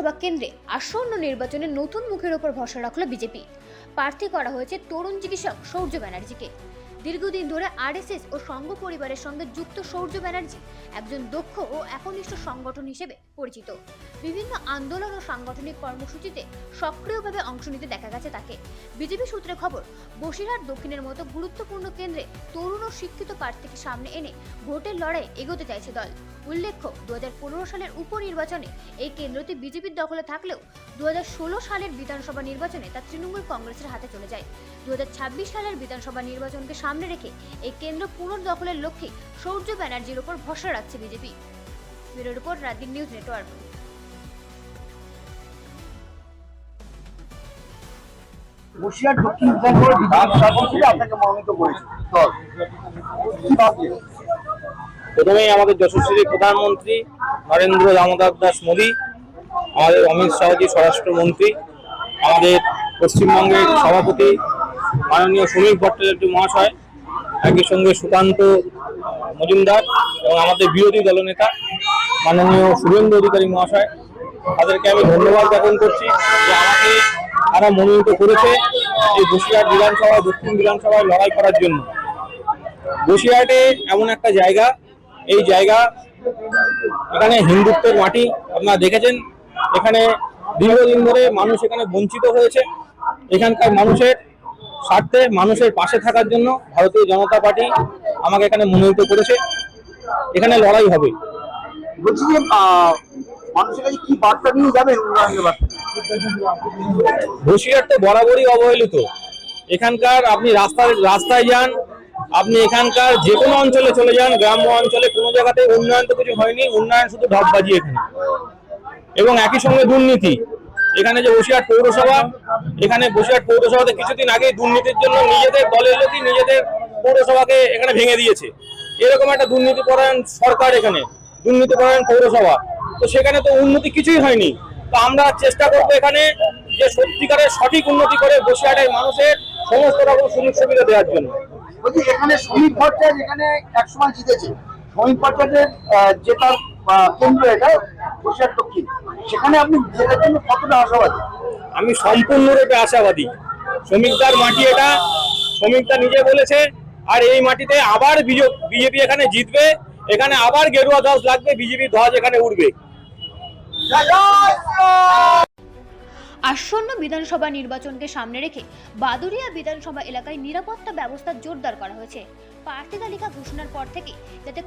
বিধানসভা কেন্দ্রে আসন্ন নির্বাচনে নতুন মুখের ওপর ভরসা রাখল বিজেপি। প্রার্থী করা হয়েছে তরুণ চিকিৎসক সৌর্য ব্যানার্জিকে। দীর্ঘদিন ধরে আরএসএস ও সংঘ পরিবারের সঙ্গে যুক্ত সৌর্য ব্যানার্জি একজন দক্ষ ও একনিষ্ঠ সংগঠন হিসেবে পরিচিত। বিভিন্ন আন্দোলন ও সাংগঠনিক কর্মসূচিতে সক্রিয়ভাবে অংশ নিতে দেখা গেছে তাকে। বিজেপি সূত্রে খবর, বসিরহাট দক্ষিণের মতো গুরুত্বপূর্ণ কেন্দ্রে তরুণ ও শিক্ষিত প্রার্থীকে সামনে এনে ভোটের লড়াই এগোতে চাইছে দল। উল্লেখ্য, 2015 সালের উপনির্বাচনে এই কেন্দ্রটি বিজেপির দখলে থাকলেও 2016 সালের বিধানসভা নির্বাচনে তা তৃণমূল কংগ্রেসের হাতে চলে যায়। 2026 সালের বিধানসভা নির্বাচনকে সামনে রেখে এই কেন্দ্র পুনর্দখলের লক্ষ্যে সৌর্য ব্যানার্জির উপর ভরসা রাখছে BJP. Bureau report, Rajdeep news network. Basirhat দক্ষিণ বিধানসভার বিধায়ক হিসেবে আপনাকে মনোনীত করেছে দল, কি ভাবছেন? প্রথমেই আমাদের যশস্বী প্রধানমন্ত্রী নরেন্দ্র দামোদর দাস মোদী, আমাদের অমিত শাহজি স্বরাষ্ট্রমন্ত্রী, আমাদের পশ্চিমবঙ্গের সভাপতি মাননীয় শ্রমিক ভট্টাচার্য মহাশয়, একই সঙ্গে সুকান্ত মজুমদার এবং আমাদের বিরোধী দলনেতা মাননীয় শুভেন্দু অধিকারী মহাশয়, তাদেরকে আমি ধন্যবাদ জ্ঞাপন করছি যে আমাকে তারা মনোনীত করেছে এই বসিরহাট বিধানসভা দক্ষিণ বিধানসভায় লড়াই করার জন্য। বসিরহাটে এমন একটা জায়গা, এই জায়গা এখানে হিন্দুত্বের মাটি, আপনারা দেখেছেন। এখানে দীর্ঘদিন ধরে মানুষ এখানে বঞ্চিত হয়েছে। এখানকার মানুষের স্বার্থে, মানুষের পাশে থাকার জন্য ভারতীয় জনতা পার্টি আমাকে এখানে মনোনীত করেছে। এখানে লড়াই হবে। বলছি যে মানুষের কাছে কি বার্তা নিয়ে যাবেন উন্নয়নের বার্তা? বসিরহাট তো বরাবরই অবহেলিত। এখানকার আপনি রাস্তায় যান, আপনি এখানকার যে কোনো অঞ্চলে চলে যান, গ্রাম্য অঞ্চলে কোনো জায়গাতে উন্নয়ন তো কিছু হয়নি। উন্নয়ন শুধু ঢপবাজি এখানে, এবং একই সঙ্গে দুর্নীতি। এখানে যে বসিরহাট পৌরসভা, এখানে বসিরহাট পৌরসভাতে কিছুদিন আগে দুর্নীতির জন্য নিজেদের দলের লোকই নিজেদের পৌরসভাকে এখানে ভেঙে দিয়েছে। এরকম একটা দুর্নীতিপরায়ণ সরকার, এখানে দুর্নীতিপরায়ণ পৌরসভা, তো সেখানে তো উন্নতি কিছুই হয়নি। তো আমরা চেষ্টা করবো এখানে যে সত্যিকারের সঠিক উন্নতি করে বসিরহাটের মানুষের সমস্ত রকম সুযোগ সুবিধা দেওয়ার জন্য। বলছি এখানে শ্রমিক ভট্টাচার্য এখানে একসময় জিতেছে, শ্রমিক ভট্টাচার্যের জেতার কেন্দ্র এটা বসিরহাট দক্ষিণ, সেখানে আপনি জেতার জন্য কতটা আশাবাদী? আমি সম্পূর্ণরূপে আশাবাদী। শ্রমিকদার মাটি এটা, শ্রমিকদা নিজে বলেছে। আর এই মাটিতে আবার বিজেপি এখানে জিতবে, এখানে আবার গেরুয়া ধ্বজ লাগবে, বিজেপি ধ্বজ এখানে উঠবে। আসন্ন বিধানসভা নির্বাচনকে সামনে রেখে বাদুড়িয়া বিধানসভা এলাকায় নিরাপত্তা ব্যবস্থা জোরদার করা হয়েছে। প্রার্থী তালিকা ঘোষণার পর থেকে যাতে